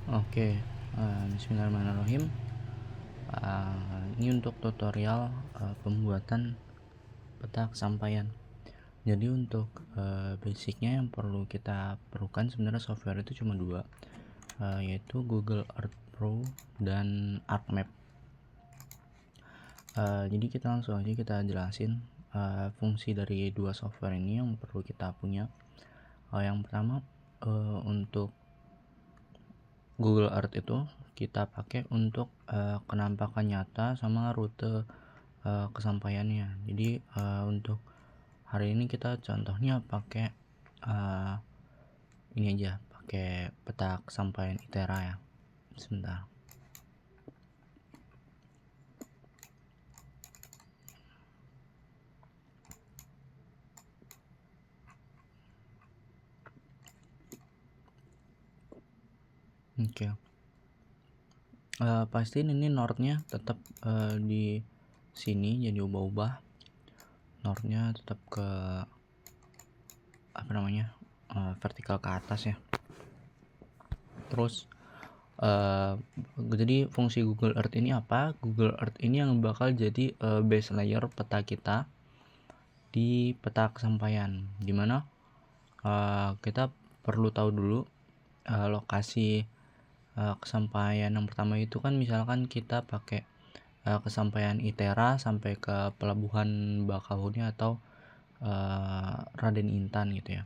Oke, bismillahirrahmanirrahim. Ini untuk tutorial pembuatan peta kesampaian. Jadi untuk basicnya yang perlukan sebenarnya software itu cuma dua, yaitu Google Earth Pro dan ArcMap. Jadi kita langsung aja kita jelasin fungsi dari dua software ini yang perlu kita punya. Yang pertama, untuk Google Earth itu kita pakai untuk kenampakan nyata sama rute kesampaiannya. Jadi untuk hari ini kita contohnya pakai ini aja, pakai peta kesampaian ITERA ya. Sebentar. Oke. Pastiin ini northnya tetap di sini, jadi ubah-ubah. Northnya tetap ke vertikal ke atas ya. Terus jadi fungsi Google Earth ini apa? Google Earth ini yang bakal jadi base layer peta kita di peta kesampaian, dimana kita perlu tahu dulu lokasi kesampaian. Yang pertama itu kan misalkan kita pakai kesampaian ITERA sampai ke pelabuhan Bakauheni atau Raden Intan gitu ya.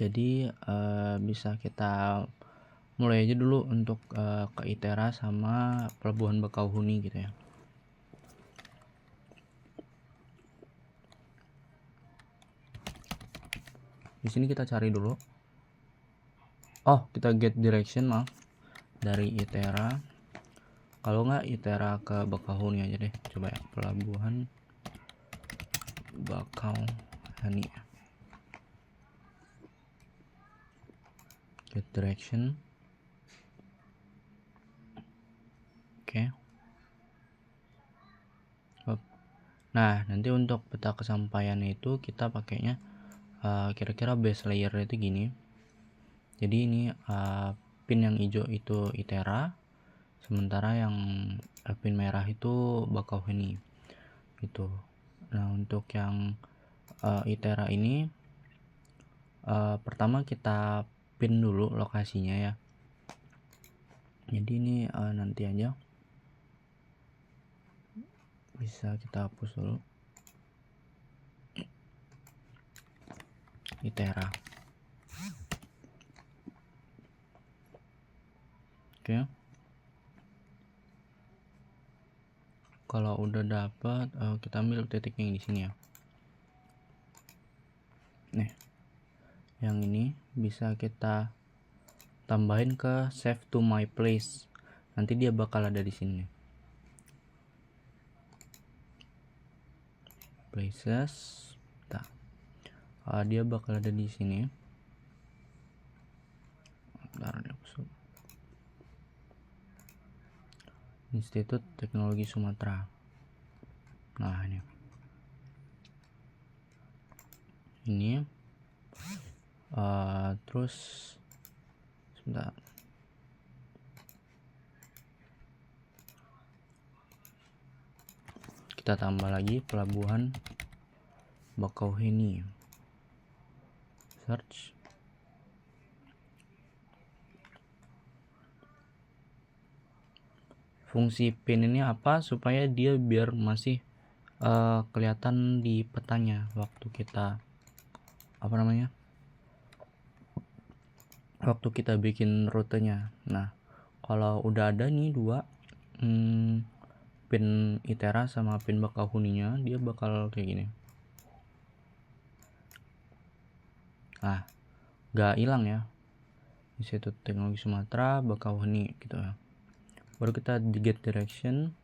Jadi bisa kita mulai aja dulu untuk ke ITERA sama pelabuhan Bakauheni gitu ya. Di sini kita cari dulu. Kita get direction dari ITERA. Kalau nggak ITERA ke Bakauheni aja deh. Coba ya, pelabuhan Bakauheni. Get direction. Oke. Nah, nanti untuk peta kesampaian itu kita pakainya kira-kira base layer itu gini. Jadi ini pin yang hijau itu ITERA, sementara yang pin merah itu Bakauheni gitu. Nah, untuk yang ITERA ini pertama kita pin dulu lokasinya ya. Jadi ini nanti aja bisa kita hapus dulu ITERA. Oke. Kalau udah dapat kita ambil titiknya yang di sini ya. Nih, yang ini bisa kita tambahin ke save to my place. Nanti dia bakal ada di sini. Places. Dia bakal ada di sini. Institut Teknologi Sumatera. Nah, ini terus sebentar. Kita tambah lagi pelabuhan Bakauheni. Search. Fungsi pin ini apa? Supaya dia biar masih kelihatan di petanya waktu kita waktu kita bikin rutenya. Nah, kalau udah ada nih dua pin ITERA sama pin Bakauheninya, dia bakal kayak gini. Nah, gak hilang ya. Institut Teknologi Sumatera Bakauheni gitu ya. Baru kita di get direction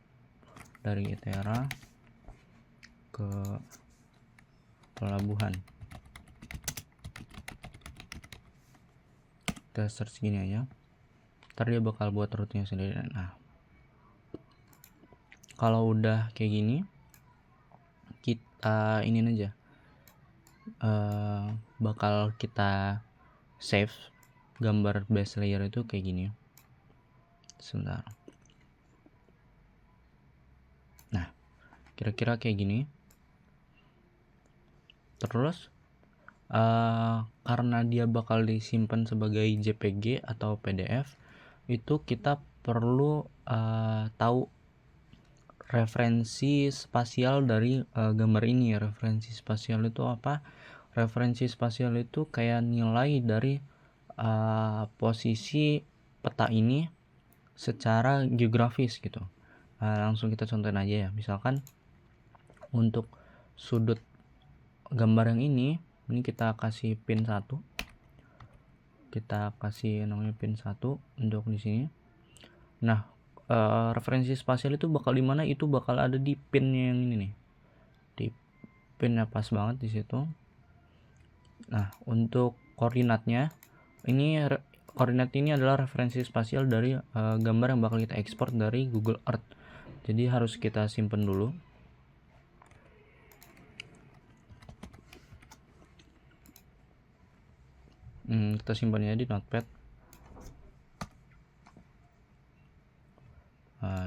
dari ITERA ke pelabuhan. Kita search gini aja. Ntar dia bakal buat rutenya sendiri. Nah, kalau udah kayak gini, kita ini aja bakal kita save gambar base layer itu kayak gini. Sebentar. Nah, kira-kira kayak gini. Terus karena dia bakal disimpan sebagai JPG atau PDF, itu kita perlu tahu referensi spasial dari gambar ini. Referensi spasial itu apa? Referensi spasial itu kayak nilai dari posisi peta ini secara geografis gitu. Langsung kita contohin aja ya. Misalkan untuk sudut gambar yang ini kita kasih pin 1. Kita kasih namanya pin 1 untuk di sini. Nah, referensi spasial itu bakal di mana? Itu bakal ada di pin yang ini nih. Di pinnya pas banget di situ. Nah, untuk koordinatnya koordinat ini adalah referensi spasial dari gambar yang bakal kita ekspor dari Google Earth. Jadi harus kita simpen dulu. Kita simpannya di notepad.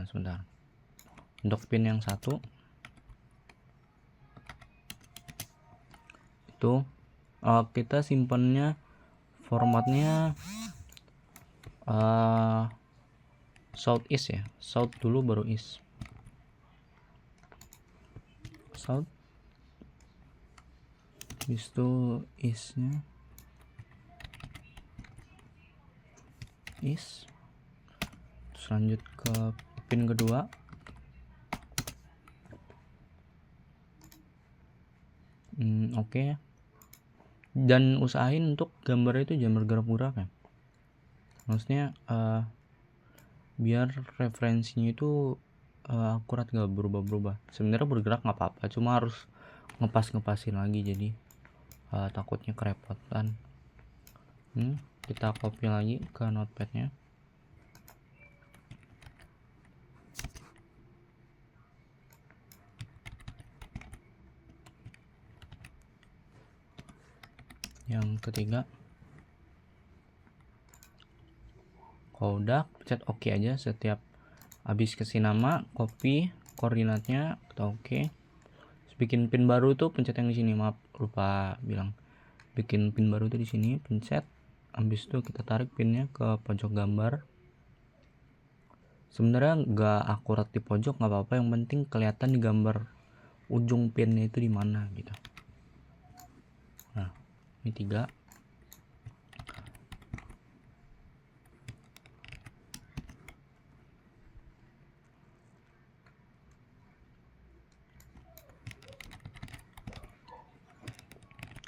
Sebentar. Untuk pin yang 1 itu kita simpannya formatnya southeast ya. South dulu baru east. South, habis itu eastnya east. Terus lanjut ke pin kedua. Oke. Dan usahain untuk gambarnya itu jangan bergerak-gerak ya. Maksudnya biar referensinya itu akurat, gak berubah-berubah. Sebenarnya bergerak nggak apa-apa, cuma harus ngepasin lagi, jadi takutnya kerepotan. Kita copy lagi ke notepadnya. Yang ketiga, kalau udah pencet OK aja. Setiap habis kasih nama, copy koordinatnya, kita OK. Terus bikin pin baru tuh pencet yang di sini. Maaf, lupa bilang. Bikin pin baru tuh di sini, pencet. Habis itu kita tarik pinnya ke pojok gambar. Sebenarnya nggak akurat di pojok nggak apa-apa, yang penting kelihatan di gambar ujung pinnya itu di mana gitu. Nah, ini 3.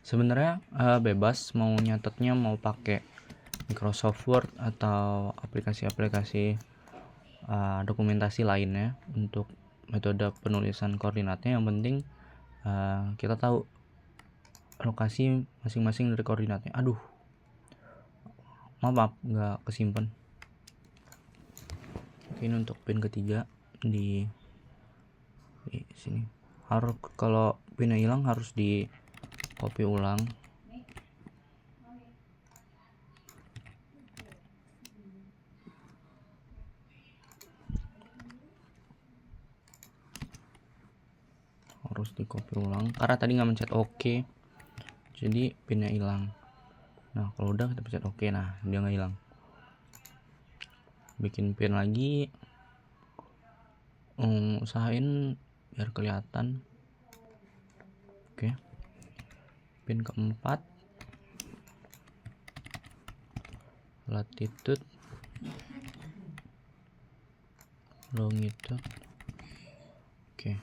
Sebenarnya bebas mau nyatetnya mau pakai Microsoft Word atau aplikasi-aplikasi dokumentasi lainnya untuk metode penulisan koordinatnya. Yang penting kita tahu lokasi masing-masing dari koordinatnya. Aduh, maaf nggak kesimpan. Oke, ini untuk pin ketiga di sini. Harus kalau pinnya hilang harus di copy ulang. Harus di copy ulang karena tadi nggak mencet OK, jadi pinnya hilang. Nah, kalau udah kita pencet OK, nah dia nggak hilang. Bikin pin lagi, usahain biar kelihatan. Oke, pin keempat, latitude, longitude. Oke.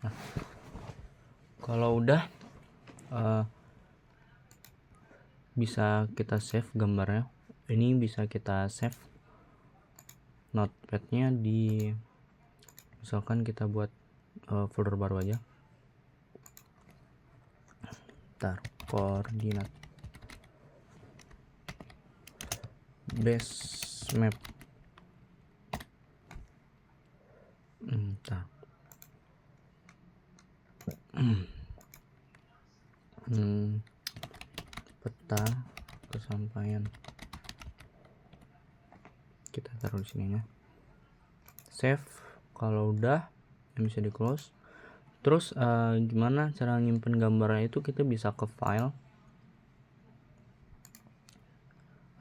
Nah, kalau udah bisa kita save gambarnya. Ini bisa kita save notepadnya di, misalkan kita buat folder baru aja. Ntar koordinat base map. Ntar peta kesampaian. Kita taruh di sini ya. Save. Kalau udah bisa di close. Terus gimana cara nyimpen gambarnya itu, kita bisa ke file,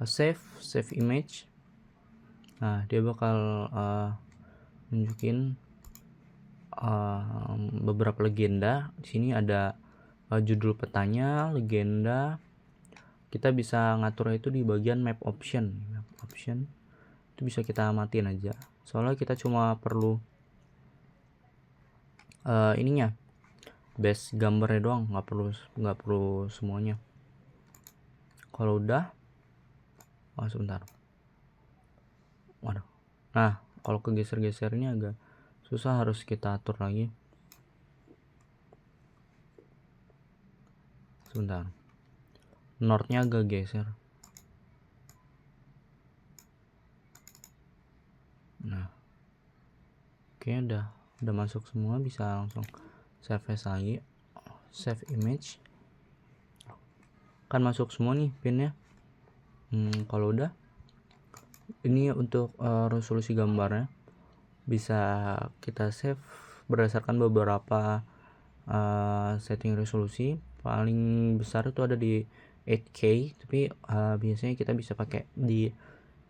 save image. Nah, dia bakal nunjukin beberapa legenda. Di sini ada judul petanya, legenda. Kita bisa ngatur itu di bagian map option. Itu bisa kita matiin aja. Soalnya kita cuma perlu ininya, base gambarnya doang, nggak perlu semuanya. Kalau udah, sebentar. Waduh. Nah, kalau kegeser-geser ini agak susah, harus kita atur lagi. Sebentar. Northnya agak geser. Nah, oke, udah masuk semua. Bisa langsung save as lagi, save image. Kan masuk semua nih pinnya. Kalau udah, ini untuk resolusi gambarnya bisa kita save berdasarkan beberapa setting resolusi. Paling besar itu ada di 8K, tapi biasanya kita bisa pakai di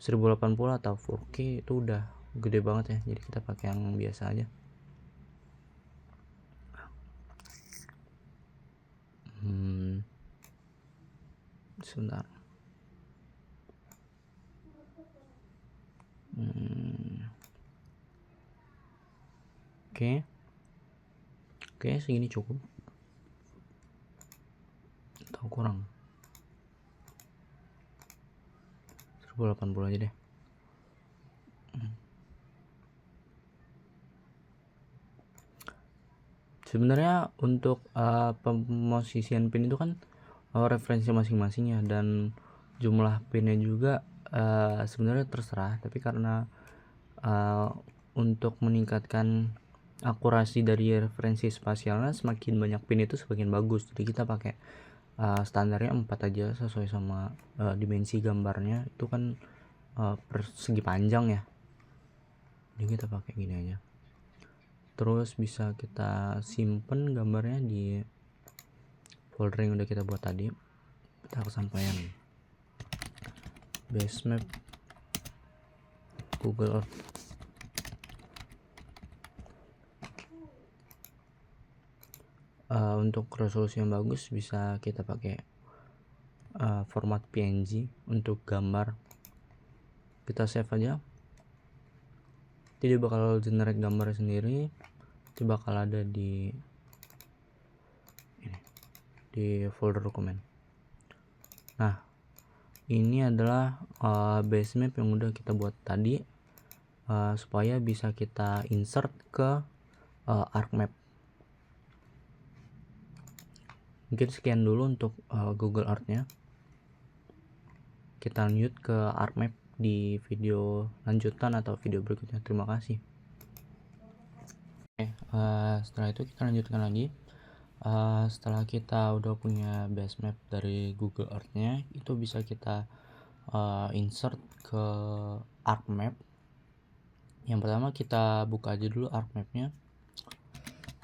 1080 atau 4K. Itu udah gede banget ya, jadi kita pakai yang biasa aja. Sebentar. Oke, segini cukup atau kurang? 1080 aja deh. Sebenarnya untuk pemosisian pin itu kan referensi masing-masing ya, dan jumlah pinnya juga sebenarnya terserah, tapi karena untuk meningkatkan akurasi dari referensi spasialnya, semakin banyak pin itu semakin bagus. Jadi kita pakai standarnya 4 aja, sesuai sama dimensi gambarnya. Itu kan persegi panjang ya, jadi kita pakai gini aja. Terus bisa kita simpen gambarnya di folder yang udah kita buat tadi, peta kesampaian, base map, Google Earth. Untuk resolusi yang bagus bisa kita pakai format PNG untuk gambar. Kita save aja. Jadi bakal generate gambar sendiri. Itu bakal ada di folder dokumen. Nah, ini adalah base map yang udah kita buat tadi, supaya bisa kita insert ke ArcMap. Mungkin sekian dulu untuk Google Earth-nya. Kita lanjut ke ArcMap di video lanjutan atau video berikutnya. Terima kasih. Setelah itu kita lanjutkan lagi. Setelah kita udah punya base map dari Google Earth-nya, itu bisa kita insert ke ArcMap. Yang pertama kita buka aja dulu ArcMap-nya.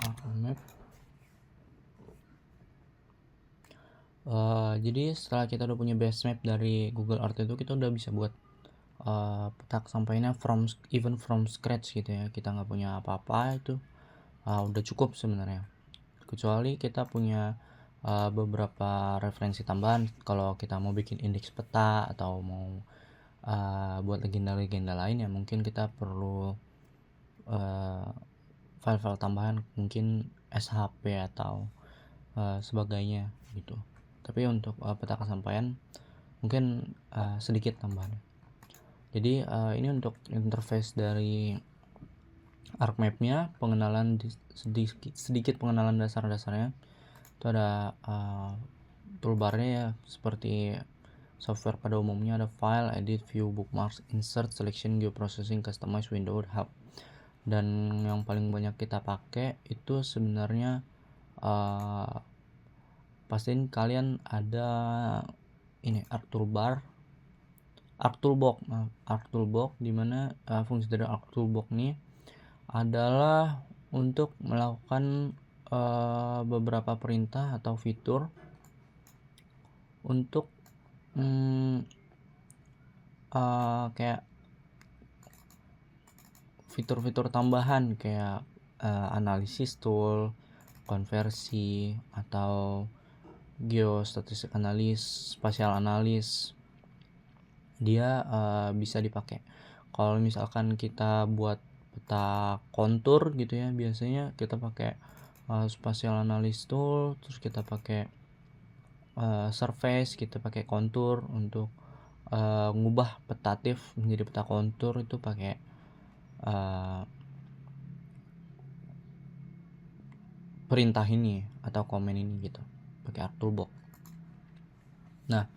ArcMap. Jadi setelah kita udah punya base map dari Google Earth itu, kita udah bisa buat peta kesampaiannya from scratch gitu ya. Kita nggak punya apa-apa, itu udah cukup sebenarnya, kecuali kita punya beberapa referensi tambahan. Kalau kita mau bikin indeks peta atau mau buat legenda-legenda lain ya, mungkin kita perlu file-file tambahan, mungkin SHP atau sebagainya gitu. Tapi untuk peta kesampaian mungkin sedikit tambahan. Jadi ini untuk interface dari ArcMap-nya, pengenalan sedikit pengenalan dasar-dasarnya. Itu ada toolbarnya ya, seperti software pada umumnya. Ada file, edit, view, bookmarks, insert, selection, geoprocessing, customize, window, help. Dan yang paling banyak kita pakai itu sebenarnya pastiin kalian ada ini ArcToolbox, dimana fungsi dari ArcToolbox ini adalah untuk melakukan beberapa perintah atau fitur untuk kayak fitur-fitur tambahan kayak analisis tool, konversi, atau geostatistik analis, spatial analis. Dia bisa dipakai. Kalau misalkan kita buat peta kontur gitu ya, biasanya kita pakai spatial analis tool, terus kita pakai surface, kita pakai kontur untuk ngubah petatif menjadi peta kontur itu pakai perintah ini atau komen ini gitu, pakai ArcToolbox. Nah,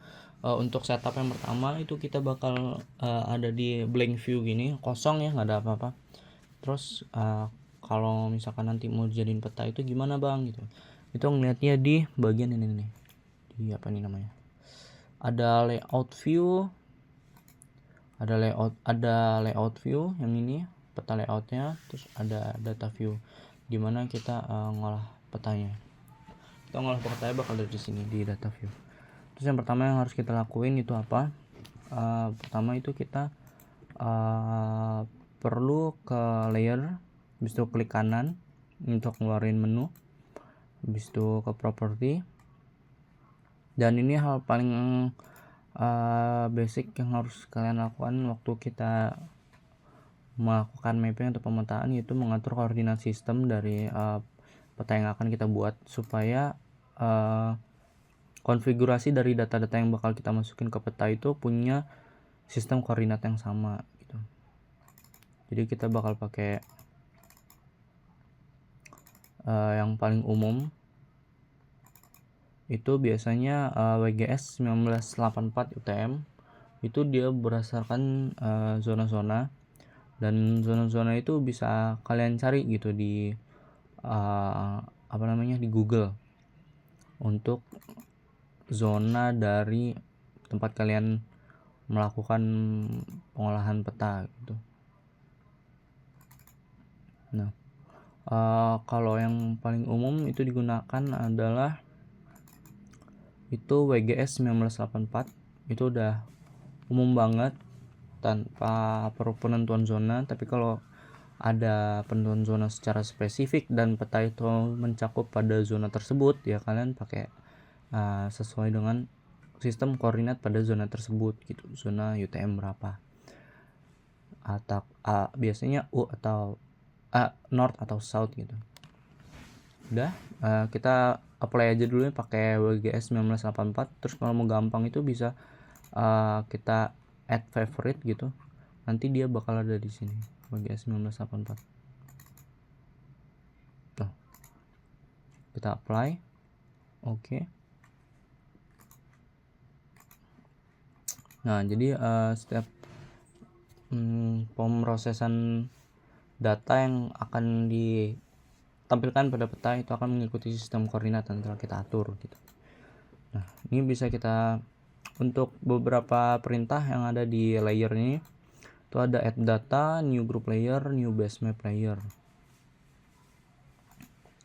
untuk setup yang pertama itu kita bakal ada di blank view gini, kosong ya, nggak ada apa-apa. Terus kalau misalkan nanti mau jadiin peta itu gimana bang gitu, itu ngeliatnya di bagian ini nih, di apa nih namanya, ada layout view, ada layout view yang ini peta layoutnya, terus ada data view dimana kita ngolah petanya. Kita ngolah petanya bakal dari sini di data view. Terus yang pertama yang harus kita lakuin itu apa? Pertama itu kita perlu ke layer, habis itu klik kanan untuk ngeluarin menu, habis itu ke property. Dan ini hal paling basic yang harus kalian lakukan waktu kita melakukan mapping atau pemetaan, yaitu mengatur koordinat sistem dari peta yang akan kita buat supaya konfigurasi dari data-data yang bakal kita masukin ke peta itu punya sistem koordinat yang sama gitu. Jadi kita bakal pakai yang paling umum itu biasanya WGS 1984 UTM. Itu dia berdasarkan zona-zona, dan zona-zona itu bisa kalian cari gitu di di Google untuk zona dari tempat kalian melakukan pengolahan peta gitu. Nah, kalau yang paling umum itu digunakan adalah itu WGS 1984. Itu udah umum banget tanpa perlu penentuan zona. Tapi kalau ada penentuan zona secara spesifik dan peta itu mencakup pada zona tersebut, ya kalian pakai sesuai dengan sistem koordinat pada zona tersebut gitu, zona UTM berapa, atau biasanya U atau North atau South gitu. Udah, kita apply aja dulu ya pakai WGS 1984. Terus kalau mau gampang itu bisa kita add favorite gitu, nanti dia bakal ada di sini WGS 1984. Tuh, kita apply, oke. Nah, jadi setiap pemrosesan data yang akan ditampilkan pada peta itu akan mengikuti sistem koordinat yang telah kita atur gitu. Nah, ini bisa kita untuk beberapa perintah yang ada di layer ini. Itu ada add data, new group layer, new base map layer.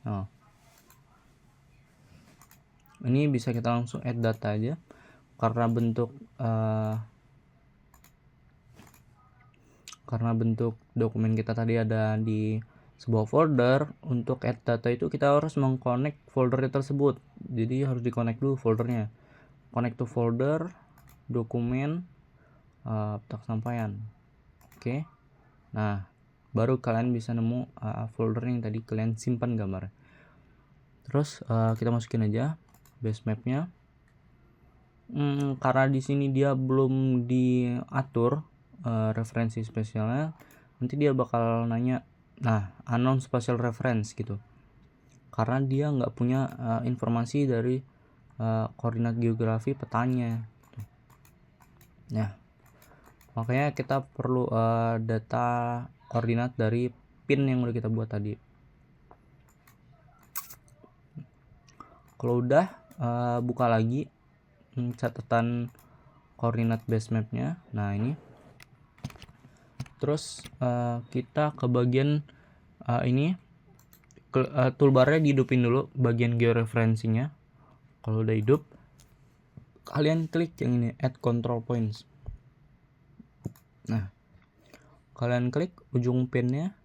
Nah, ini bisa kita langsung add data aja karena bentuk dokumen kita tadi ada di sebuah folder. Untuk add data itu kita harus mengconnect folder tersebut, jadi harus di-connect dulu foldernya. Connect to folder, dokumen, peta kesampaian. Oke. Nah, baru kalian bisa nemu folder yang tadi kalian simpan gambar. Terus kita masukin aja base mapnya. Karena di sini dia belum diatur referensi spesialnya, nanti dia bakal nanya unknown spatial reference gitu, karena dia nggak punya informasi dari koordinat geografi petanya gitu. Nah, makanya kita perlu data koordinat dari pin yang udah kita buat tadi. Kalau udah buka lagi catatan koordinat base mapnya. Nah ini terus kita ke bagian ini toolbarnya dihidupin dulu, bagian georeferensinya. Kalau udah hidup, kalian klik yang ini, add control points. Nah kalian klik ujung pinnya,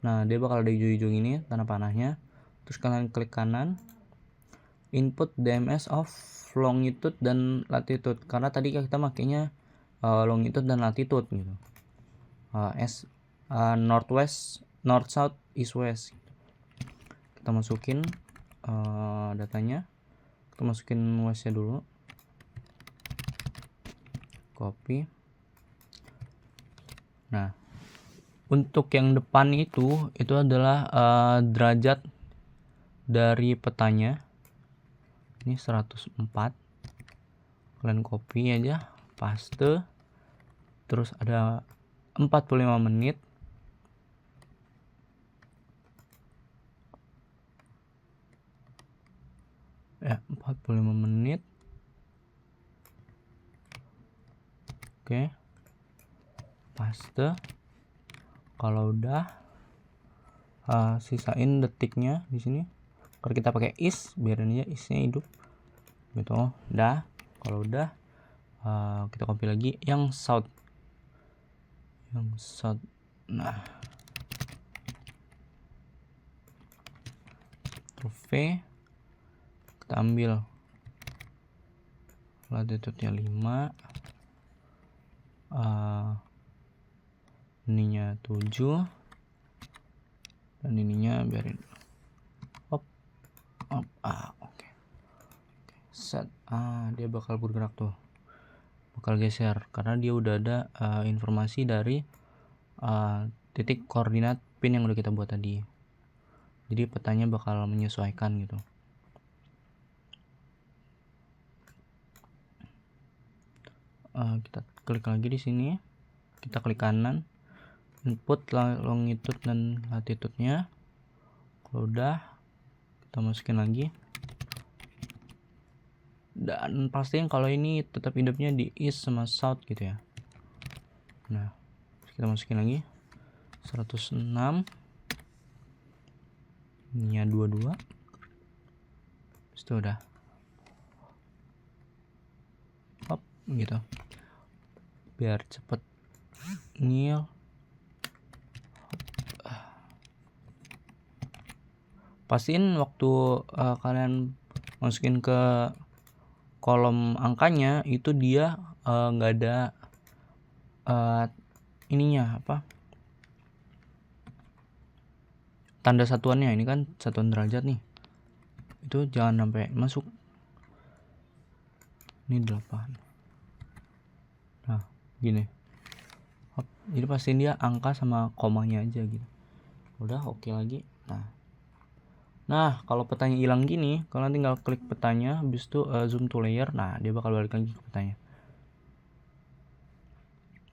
nah dia bakal ada hijau-hijau ini tanda panahnya. Terus kalian klik kanan, input DMS of longitude dan latitude, karena tadi kita makainya longitude dan latitude gitu. Northwest, north, south, east, west. Kita masukin datanya, kita masukin westnya dulu, copy. Nah untuk yang depan itu adalah derajat dari petanya. Ini 104. Kalian copy aja, paste. Terus ada 45 menit. Ya, 45 menit. Oke. Paste. Kalau udah sisain detiknya di sini. Kalau kita pakai is, biarin aja isnya hidup. Gitu. Udah. Kalau udah kita copy lagi yang south. Nah. V, kita ambil latitude-nya 5, ininya 7, dan ininya biarin oke. Set, dia bakal bergerak tuh, bakal geser karena dia udah ada informasi dari titik koordinat pin yang udah kita buat tadi. Jadi petanya bakal menyesuaikan gitu. Kita klik lagi di sini, kita klik kanan, input longitude dan latitude-nya. Kalau udah, kita masukin lagi. Dan pastiin kalau ini tetap hidupnya di east sama south gitu ya. Nah, kita masukin lagi 106. Ininya 22. Itu udah. Hop, gitu. Biar cepet ngil. Pastiin waktu kalian masukin ke kolom angkanya itu dia nggak ada ininya apa, tanda satuannya. Ini kan satuan derajat nih, itu jangan sampai masuk. Ini 8. Nah gini, hop, jadi pastiin dia angka sama komanya aja gitu. Udah oke lagi. Nah kalau petanya hilang gini, kalian tinggal klik petanya, habis itu zoom to layer. Nah dia bakal balik lagi ke petanya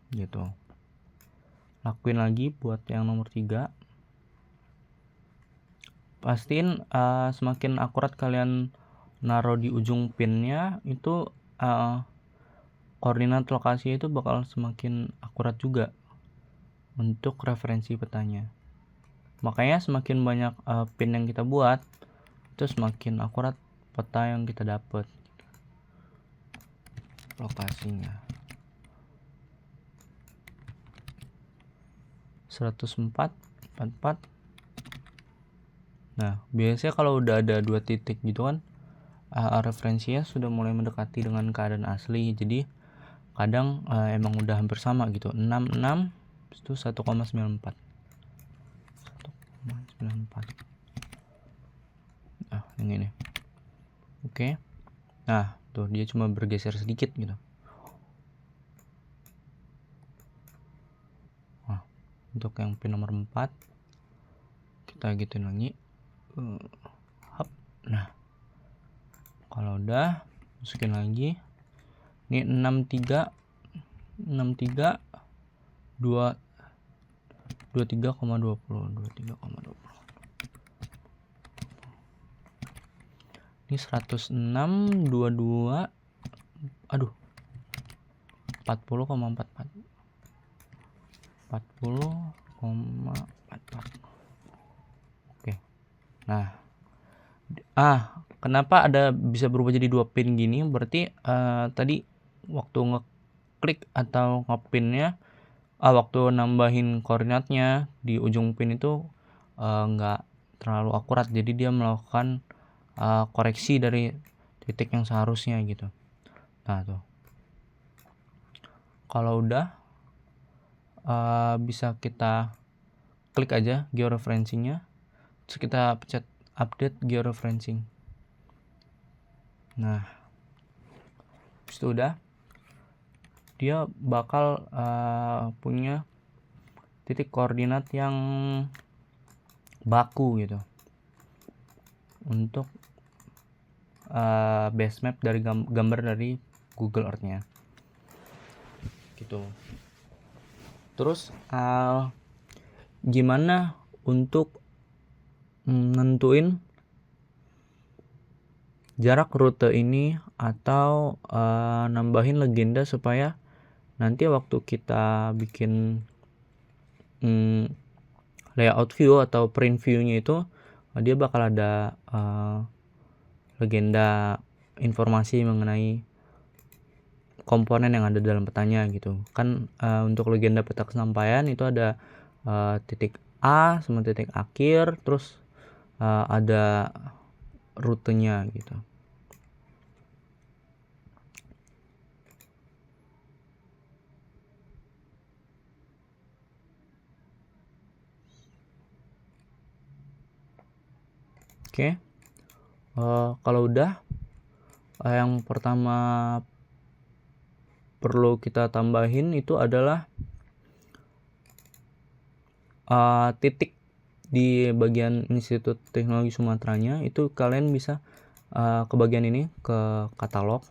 gitu. Lakuin lagi buat yang nomor 3. Pastiin semakin akurat kalian naruh di ujung pinnya, itu koordinat lokasi itu bakal semakin akurat juga untuk referensi petanya. Makanya semakin banyak pin yang kita buat, itu semakin akurat peta yang kita dapat lokasinya. 104, 44. Nah biasanya kalau udah ada 2 titik gitu kan, referensinya sudah mulai mendekati dengan keadaan asli. Jadi kadang emang udah hampir sama gitu. 66 itu 1,94. Yang ini. Oke. Nah tuh dia cuma bergeser sedikit gitu. Nah untuk yang pin nomor 4 kita gituin lagi. Nah kalau udah masukin lagi. Ini 63 23,20. Ini 106.22, aduh, 40,44. 40,44. Oke. Nah, kenapa ada bisa berubah jadi 2 pin gini? Berarti tadi waktu ngeklik atau ngepinnya, waktu nambahin koordinatnya di ujung pin itu nggak terlalu akurat, jadi dia melakukan koreksi dari titik yang seharusnya gitu. Nah tuh, kalau udah bisa kita klik aja georeferencingnya, terus kita pencet update georeferencing. Nah, itu udah, dia bakal punya titik koordinat yang baku gitu untuk base map dari gambar dari Google Earth-nya gitu. Terus gimana untuk nentuin jarak rute ini atau nambahin legenda supaya nanti waktu kita bikin layout view atau print view-nya itu dia bakal ada legenda informasi mengenai komponen yang ada dalam petanya gitu kan. Untuk legenda peta kesampaian itu ada titik A sama titik akhir, terus ada rutenya gitu. Oke. Kalau udah, yang pertama perlu kita tambahin itu adalah titik di bagian Institut Teknologi Sumateranya. Itu kalian bisa ke bagian ini, ke katalog.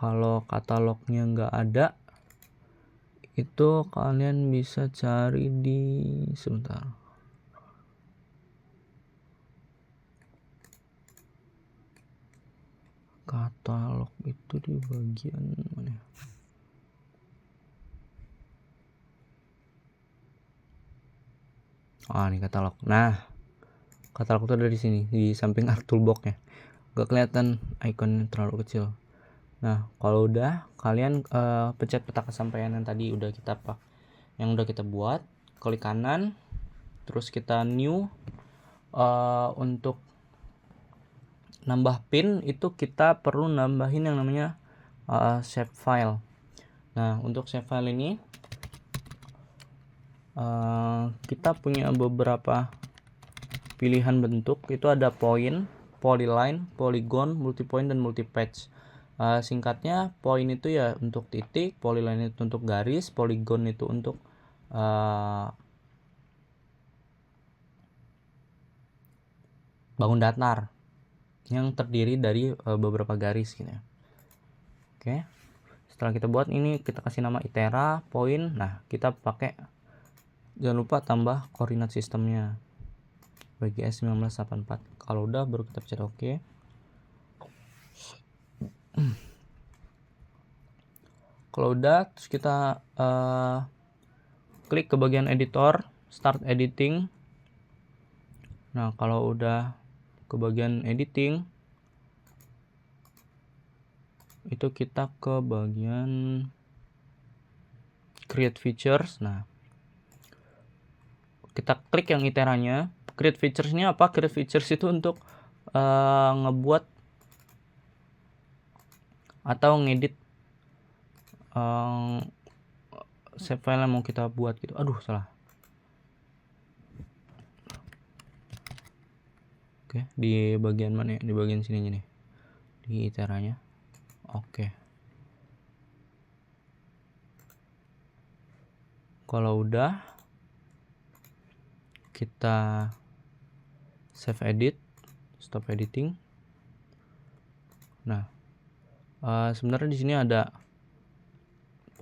Kalau katalognya nggak ada, itu kalian bisa cari di sebentar. Katalog itu di bagian mana? Ini katalog. Nah, katalog itu ada di sini, di samping art toolbox-nya. Gak kelihatan ikonnya, terlalu kecil. Nah, kalau udah, kalian pencet peta kesampaian yang tadi udah kita buat, klik kanan, terus kita new. Untuk nambah pin itu kita perlu nambahin yang namanya shape file. Nah, untuk shape file ini kita punya beberapa pilihan bentuk. Itu ada point, polyline, polygon, multipoint, dan multipatch. Singkatnya, point itu ya untuk titik, polyline itu untuk garis, polygon itu untuk bangun datar yang terdiri dari beberapa garis gitu ya. Oke. Setelah kita buat ini, kita kasih nama itera point. Nah, kita pakai, jangan lupa tambah koordinat sistemnya BGS 1984. Kalau udah, baru kita pencet OK. Kalau udah, terus kita klik ke bagian editor, start editing. Nah, kalau udah ke bagian editing, itu kita ke bagian create features. Nah, kita klik yang iteranya. Create features ini apa? Create features itu untuk ngebuat atau ngedit shape file yang mau kita buat gitu. Aduh, salah. Oke, di bagian mana ya? Di bagian sininya nih, di iteranya. Oke. Kalau udah, kita save edit, stop editing. Nah, sebenarnya di sini ada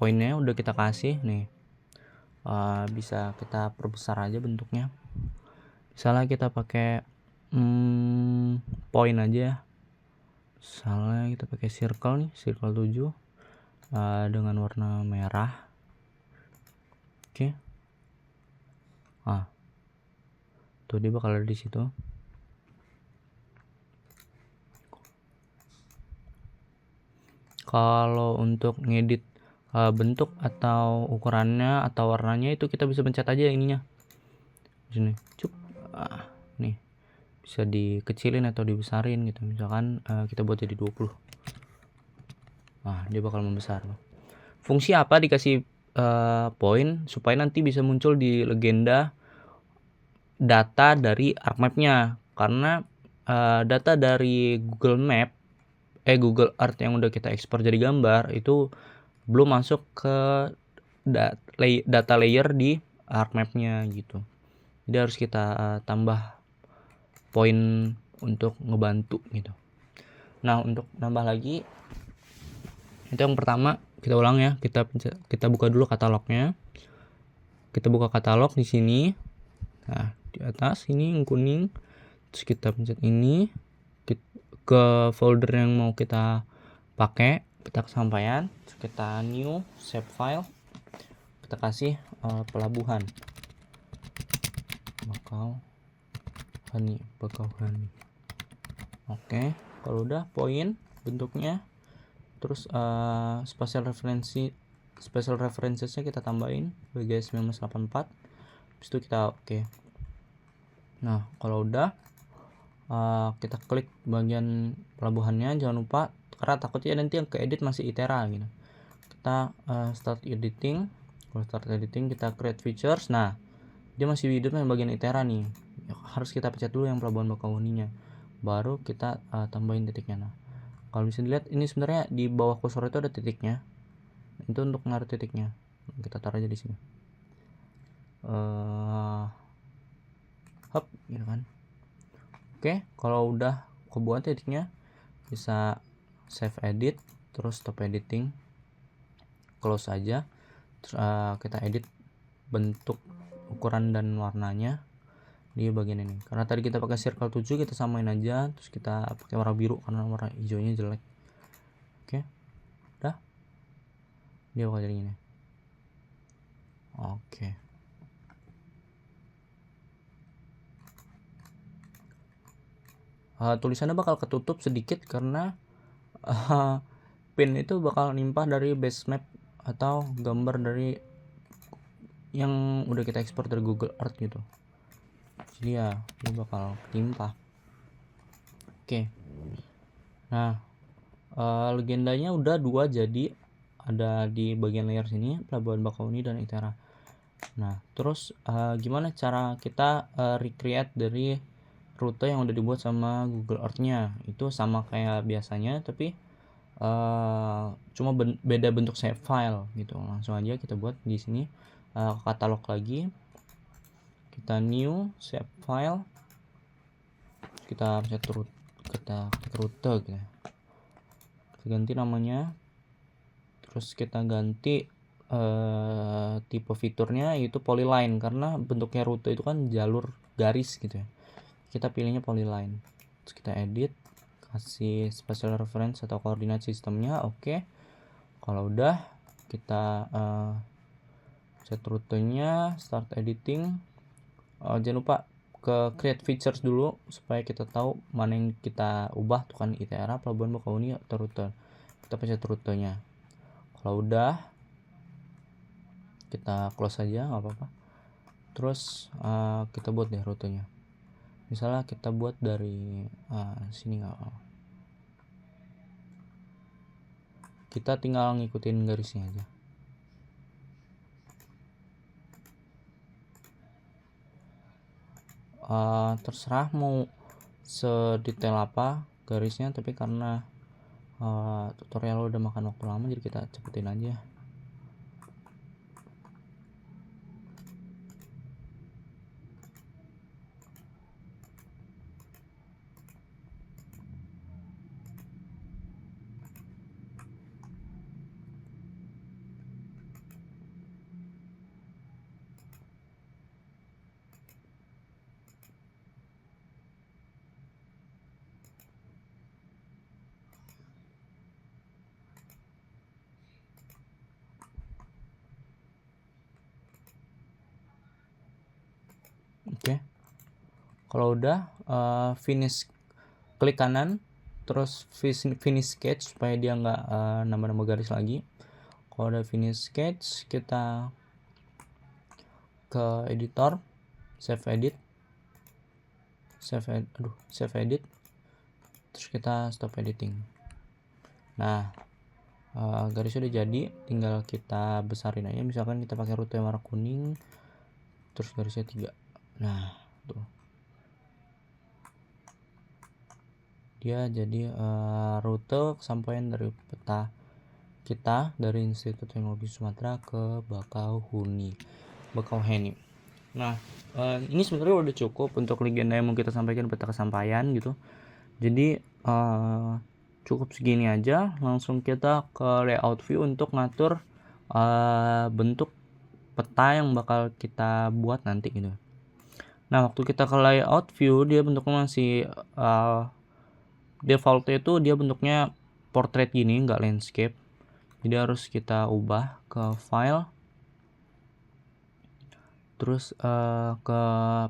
poinnya udah kita kasih nih. Bisa kita perbesar aja bentuknya. Misalnya kita pakai poin aja. Misalnya kita pakai circle nih, circle 7 dengan warna merah. Oke. Tuh dia bakal ada di situ. Kalau untuk ngedit bentuk atau ukurannya atau warnanya itu kita bisa pencet aja ininya. Sini, cup. Nih. Bisa dikecilin atau dibesarin gitu. Misalkan kita buat jadi 20. Dia bakal membesar. Fungsi apa dikasih poin supaya nanti bisa muncul di legenda data dari ArcMap-nya, karena data dari Google Earth yang udah kita ekspor jadi gambar itu belum masuk ke data layer di ArcMap-nya gitu. Jadi harus kita tambah poin untuk ngebantu gitu. Nah, untuk nambah lagi itu yang pertama, kita ulang ya, kita buka dulu katalognya. Kita buka katalog di sini. Nah, di atas ini yang kuning. Terus kita pencet ini ke folder yang mau kita pakai, kita kesampaian, terus kita new save file, kita kasih pelabuhan Bakauhani. Oke, kalau udah poin bentuknya, terus spatial referencesnya kita tambahin BGS 1984. Habis itu kita oke. Nah, kalau udah kita klik bagian pelabuhannya, jangan lupa, karena takutnya nanti yang keedit masih itera gitu. Kita start editing. Kalau start editing kita create features. Nah, dia masih hidup yang bagian itera nih. Harus kita pencet dulu yang pelabuhan Bakauhaninya, baru kita tambahin titiknya. Nah, kalau bisa dilihat ini sebenarnya di bawah kursor itu ada titiknya. Itu untuk naruh titiknya. Kita taruh aja di sini. Hop, gitu kan. Oke, kalau udah kebuat titiknya, bisa save edit, terus stop editing, close aja. Terus kita edit bentuk, ukuran dan warnanya di bagian ini. Karena tadi kita pakai circle 7, kita samain aja, terus kita pakai warna biru karena warna hijaunya jelek. Oke. Udah. Dia bakal jadi gini. Oke. Tulisannya bakal ketutup sedikit karena pin itu bakal nimpah dari base map atau gambar dari yang udah kita ekspor dari Google Earth gitu. Jadi ya dia bakal timpah. Oke. Nah, legendanya udah 2, jadi ada di bagian layer sini pelabuhan Bakauhani dan itera. Nah, terus gimana cara kita recreate dari rute yang udah dibuat sama Google Earth-nya? Itu sama kayak biasanya, tapi cuma beda bentuk save file gitu. Langsung aja kita buat di sini katalog lagi. Kita new save file. Kita pencet kita rute gitu. Kita ganti namanya. Terus kita ganti tipe fiturnya yaitu polyline, karena bentuknya rute itu kan jalur garis gitu ya. Kita pilihnya polyline. Terus kita edit, kasih spatial reference atau koordinat sistemnya. Oke. Kalau udah, kita set rutenya, start editing. Jangan lupa ke create features dulu supaya kita tahu mana yang kita ubah tuh kan, itera, pelabuhan Bakauhani atau rute. Kita pencet rutenya. Kalau udah, kita close aja, nggak apa-apa. Terus kita buat deh rutenya. Misalnya kita buat dari sini, nggak apa-apa. Kita tinggal ngikutin garisnya aja. Terserah mau sedetail apa garisnya, tapi karena tutorial udah makan waktu lama, jadi kita cepetin aja. Oke. Kalau udah finish, klik kanan terus finish sketch supaya dia nggak nambah-nambah garis lagi. Kalau udah finish sketch, kita ke editor, save edit, terus kita stop editing. Nah, garis udah jadi, tinggal kita besarin aja. Misalkan kita pakai rute warna kuning, terus garisnya 3. Nah, tuh dia jadi rute kesampaian dari peta kita dari Institut Teknologi Sumatera ke Bakauheni. Nah, ini sebenarnya udah cukup untuk legenda yang mau kita sampaikan, peta kesampaian gitu. Jadi cukup segini aja. Langsung kita ke layout view untuk ngatur bentuk peta yang bakal kita buat nanti gitu. Nah, waktu kita ke layout view, dia bentuknya masih defaultnya itu dia bentuknya portrait gini, nggak landscape. Jadi harus kita ubah ke file, terus ke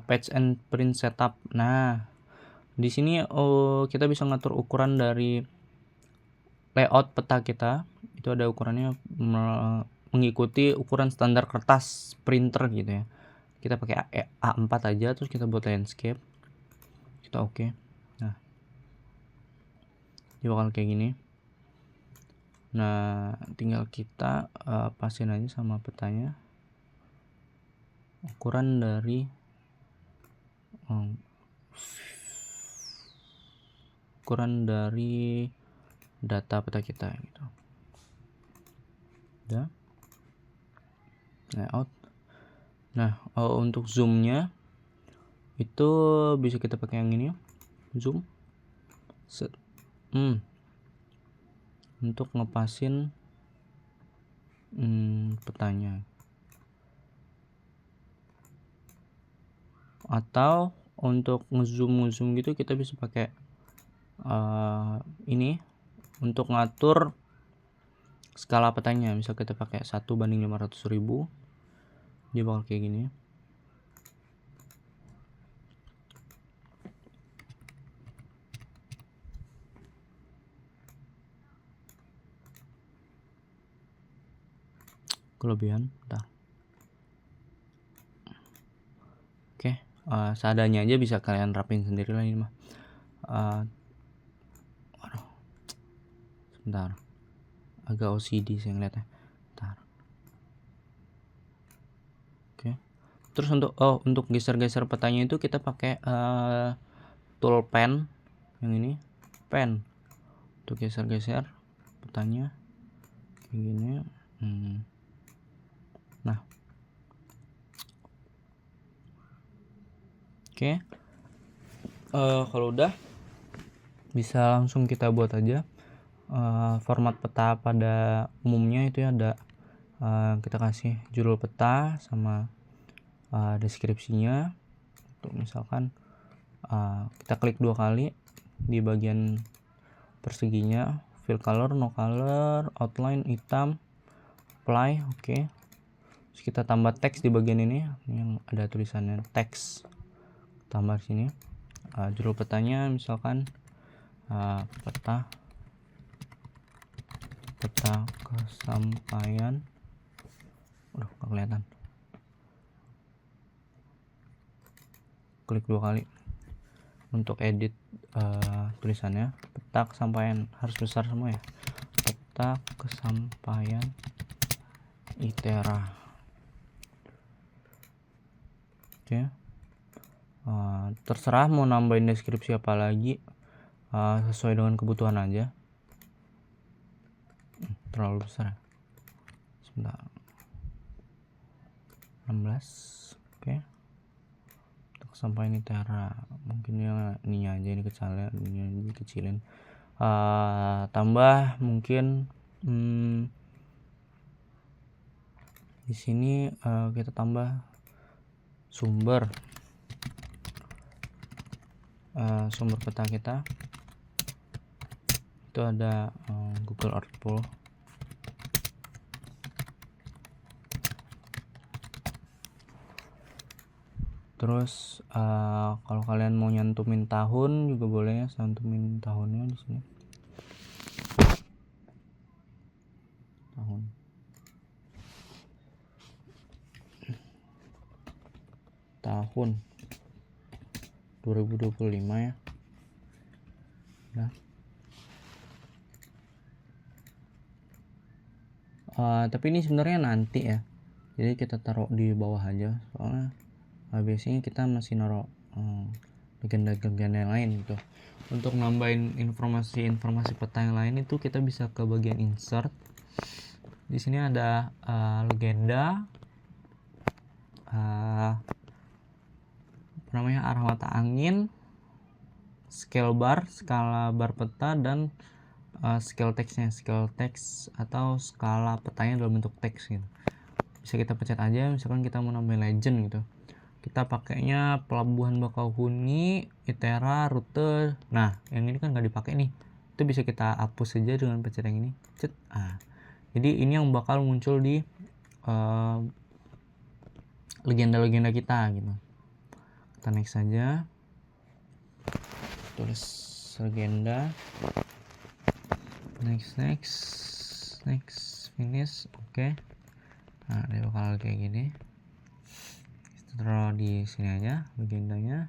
patch and print setup. Nah, di sini kita bisa ngatur ukuran dari layout peta kita. Itu ada ukurannya mengikuti ukuran standar kertas printer gitu ya. Kita pakai A4 aja, terus kita buat landscape. Kita oke. Nah, dia bakal kayak gini. Nah, tinggal kita pasin aja sama petanya ukuran dari data peta kita gitu. Ya. Layout. Nah, untuk zoomnya itu bisa kita pakai yang ini, zoom. Set. Untuk ngepasin petanya. Atau untuk ngezoom gitu kita bisa pakai ini untuk ngatur skala petanya. Misal kita pakai 1:500.000, dia bakal kayak gini. Kelebihan, bentar. Oke, seadanya aja, bisa kalian rapin sendiri lah ini mah. Waduh, sebentar, agak OCD saya ngeliatnya. Bentar. Oke, terus untuk geser-geser petanya itu kita pakai tool pen yang ini, pen untuk geser-geser petanya kayak gini. Nah, oke. Kalau udah, bisa langsung kita buat aja. Format peta pada umumnya itu ya ada kita kasih judul peta sama deskripsinya. Untuk misalkan kita klik 2 kali di bagian perseginya, fill color, no color, outline hitam, apply, oke. Terus kita tambah teks di bagian ini yang ada tulisannya teks, tambah sini. Judul petanya misalkan peta kesampaian. Udah gak kelihatan. Klik 2 kali untuk edit tulisannya. Peta kesampaian harus besar semua ya. Peta kesampaian ITERA. Oke. Terserah mau nambahin deskripsi apa lagi, sesuai dengan kebutuhan aja. Terlalu besar. Sebentar. 16. Oke. Kesampaian ITERA, mungkin yang ini aja, ini kecilin, tambah mungkin di sini kita tambah sumber peta kita itu ada Google Earth Pool. Terus kalau kalian mau nyantumin tahun juga boleh ya, cantumin tahunnya di sini. Tahun 2025 ya. Nah. Tapi ini sebenarnya nanti ya. Jadi kita taruh di bawah aja, soalnya biasanya kita masih naruh legenda-legenda yang lain gitu. Untuk nambahin informasi peta yang lain itu kita bisa ke bagian insert. Di sini ada legenda, arah mata angin, scale bar, skala bar peta, dan scale text atau skala petanya dalam bentuk teks gitu. Bisa kita pencet aja, misalkan kita mau nambahin legend gitu. Kita pakainya Pelabuhan Bakauheni, Itera, rute. Nah, yang ini kan nggak dipakai nih. Itu bisa kita hapus saja dengan pencet yang ini. Cet. Jadi ini yang bakal muncul di legenda-legenda kita gitu. Kita next saja. Tulis legenda. Next, finish. Oke. Nah, dia bakal kayak gini. Kita taruh di sini aja legendanya.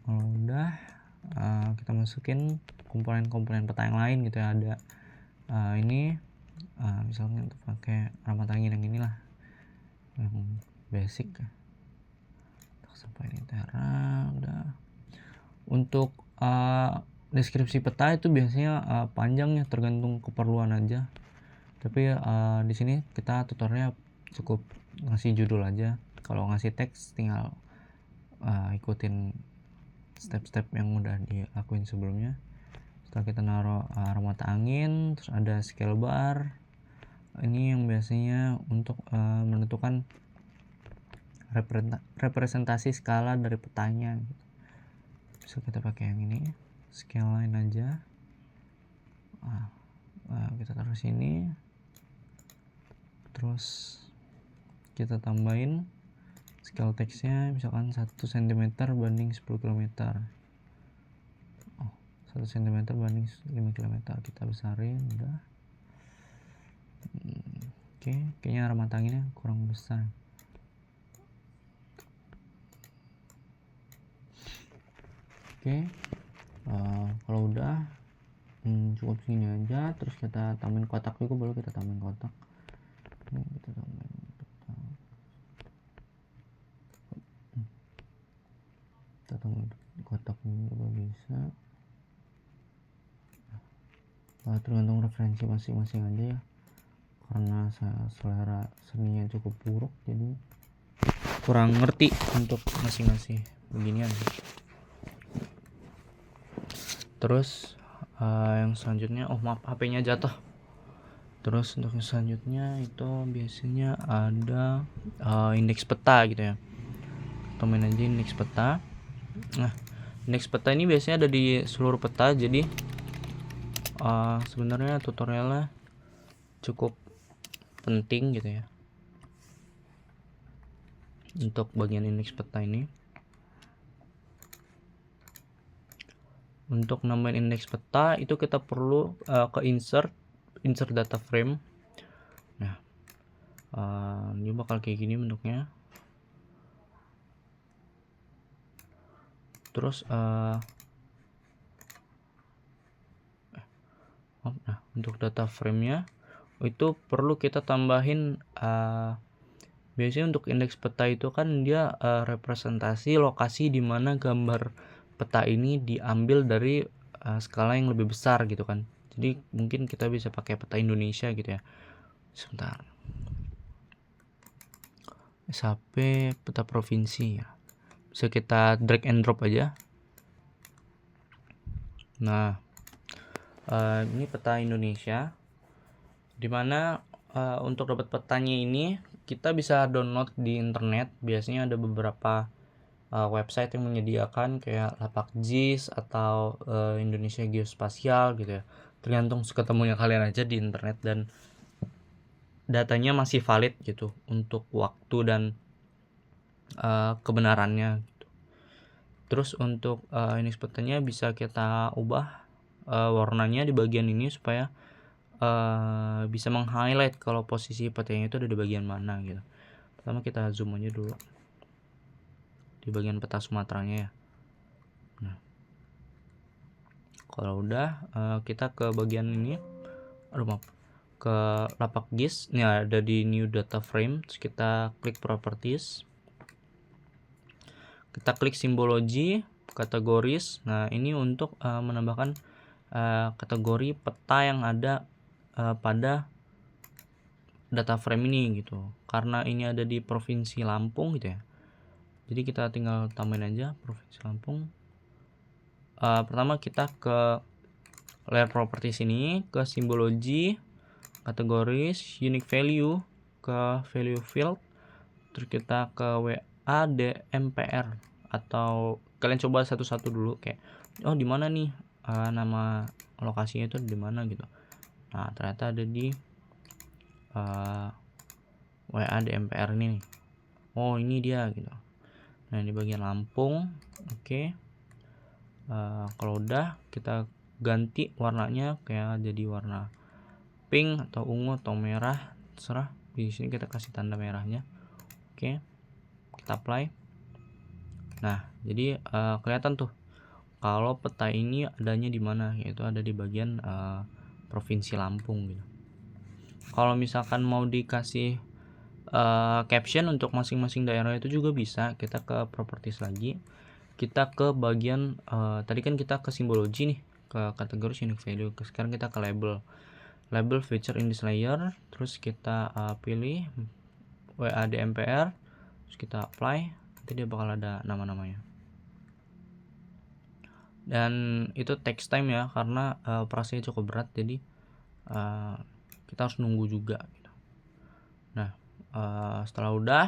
Kalau udah kita masukin komponen-komponen peta yang lain gitu ya. Ada ini misalnya untuk pakai arah angin yang inilah, yang basic ya. Sampai ini Itera udah. Untuk deskripsi peta itu biasanya panjang ya, tergantung keperluan aja. Tapi di sini kita tutorialnya cukup ngasih judul aja. Kalau ngasih teks tinggal ikutin step-step yang udah dilakuin sebelumnya. Setelah kita naruh arah mata angin, terus ada scale bar. Ini yang biasanya untuk menentukan representasi skala dari petanya gitu. Bisa kita pakai yang ini, scale line aja. Kita taruh sini, terus kita tambahin scale text-nya, misalkan 1 cm banding 10 km. 1 cm banding 5 km kita besarin udah. Oke, kayaknya arah mata anginnya kurang besar. Oke, kalau udah cukup segini aja. Terus kita tambahin kotak juga, boleh kita tambahin kotak. Ini kita tambahin kotak. Kita tambahin kotak juga bisa. Tergantung referensi masing-masing aja ya, karena saya selera seninya cukup buruk, jadi kurang ngerti untuk masing-masing beginian. Terus yang selanjutnya, maaf, HP-nya jatuh. Terus untuk yang selanjutnya itu biasanya ada indeks peta gitu ya. Temen aja indeks peta. Nah, indeks peta ini biasanya ada di seluruh peta, jadi sebenarnya tutorialnya cukup penting gitu ya untuk bagian indeks peta ini. Untuk nambahin indeks peta itu kita perlu ke insert data frame. Nah, ini bakal kayak gini bentuknya. Terus untuk data frame-nya itu perlu kita tambahin, biasanya untuk indeks peta itu kan dia representasi lokasi di mana gambar peta ini diambil dari skala yang lebih besar gitu kan. Jadi mungkin kita bisa pakai peta Indonesia gitu ya. Sebentar. SHP peta provinsi ya. Bisa kita drag and drop aja. Nah, ini peta Indonesia, dimana untuk dapat petanya ini kita bisa download di internet. Biasanya ada beberapa website yang menyediakan kayak Lapakjis atau Indonesia Geospasial gitu ya. Tergantung ketemunya kalian aja di internet, dan datanya masih valid gitu untuk waktu dan kebenarannya gitu. Terus untuk index petanya bisa kita ubah warnanya di bagian ini supaya bisa meng-highlight kalau posisi petanya itu ada di bagian mana gitu. Pertama kita zoom aja dulu di bagian peta Sumateranya ya. Nah, kalau udah kita ke bagian ini, ke lapak GIS, ini ada di new data frame, terus kita klik properties, kita klik simbologi, kategoris. Nah ini untuk menambahkan kategori peta yang ada pada data frame ini gitu, karena ini ada di provinsi Lampung gitu ya, jadi kita tinggal tambahin aja provinsi Lampung. Pertama kita ke layer properties ini, ke simbologi, kategoris, unique value, ke value field, terus kita ke WADMPR, atau kalian coba satu-satu dulu kayak di mana nih nama lokasinya itu di mana gitu. Nah ternyata ada di WADMPR ini nih. Oh ini dia gitu. Nah di bagian Lampung. Oke. Kalau udah kita ganti warnanya kayak jadi warna pink atau ungu atau merah, terserah. Di sini kita kasih tanda merahnya. Oke, kita apply. Nah jadi kelihatan tuh kalau peta ini adanya di mana, yaitu ada di bagian provinsi Lampung gitu. Kalau misalkan mau dikasih caption untuk masing-masing daerah itu juga bisa. Kita ke properties lagi, kita ke bagian tadi kan kita ke simbologi nih, ke kategori unique value. Sekarang kita ke label feature in this layer, terus kita pilih WADMPR, terus kita apply. Nanti dia bakal ada nama-namanya, dan itu text time ya, karena operasinya cukup berat, jadi kita harus nunggu juga gitu. Nah setelah udah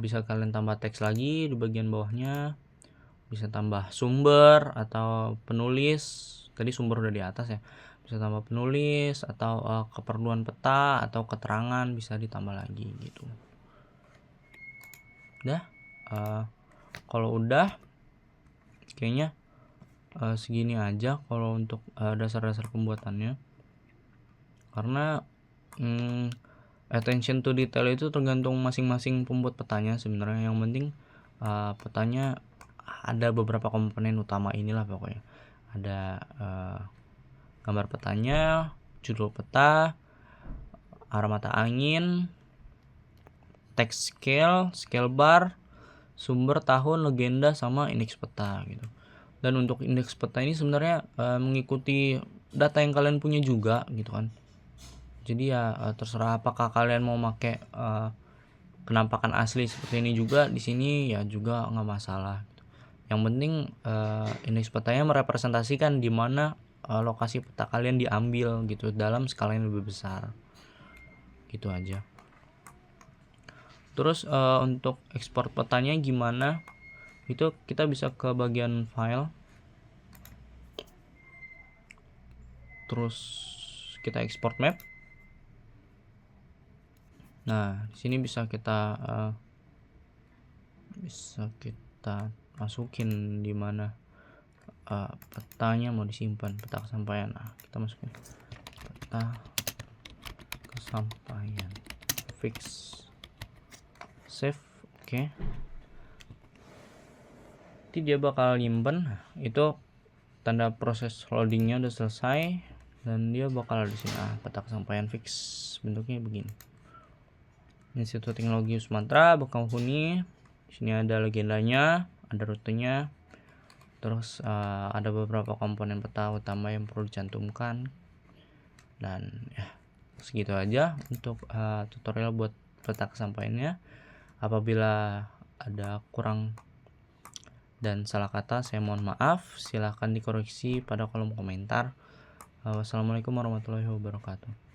bisa kalian tambah teks lagi di bagian bawahnya, bisa tambah sumber atau penulis. Tadi sumber udah di atas ya, bisa tambah penulis atau keperluan peta atau keterangan bisa ditambah lagi gitu. Udah kalau udah kayaknya segini aja kalau untuk dasar-dasar pembuatannya, karena attention to detail itu tergantung masing-masing pembuat petanya sebenarnya. Yang penting petanya ada beberapa komponen utama inilah pokoknya. Ada gambar petanya, judul peta, arah mata angin, text scale, scale bar, sumber, tahun, legenda, sama indeks peta gitu. Dan untuk indeks peta ini sebenarnya mengikuti data yang kalian punya juga gitu kan. Jadi ya terserah apakah kalian mau pakai penampakan asli seperti ini juga di sini ya juga nggak masalah. Yang penting indeks petanya merepresentasikan di mana lokasi peta kalian diambil gitu dalam skala yang lebih besar. Gitu aja. Terus untuk ekspor petanya gimana? Itu kita bisa ke bagian file. Terus kita export map. Nah, di sini bisa kita masukin di mana petanya mau disimpan, peta kesampaian. Nah, kita masukin peta kesampaian, fix, save. Oke. Nanti dia bakal nyimpen. Itu tanda proses loadingnya udah selesai, dan dia bakal di sini peta kesampaian fix, bentuknya begini. Institut Teknologi Sumatera Bakauheni. Di sini ada legendanya, ada rutenya, terus ada beberapa komponen peta utama yang perlu dicantumkan. Dan ya segitu aja untuk tutorial buat peta kesampaiannya. Apabila ada kurang dan salah kata saya mohon maaf, silahkan dikoreksi pada kolom komentar. Wassalamualaikum warahmatullahi wabarakatuh.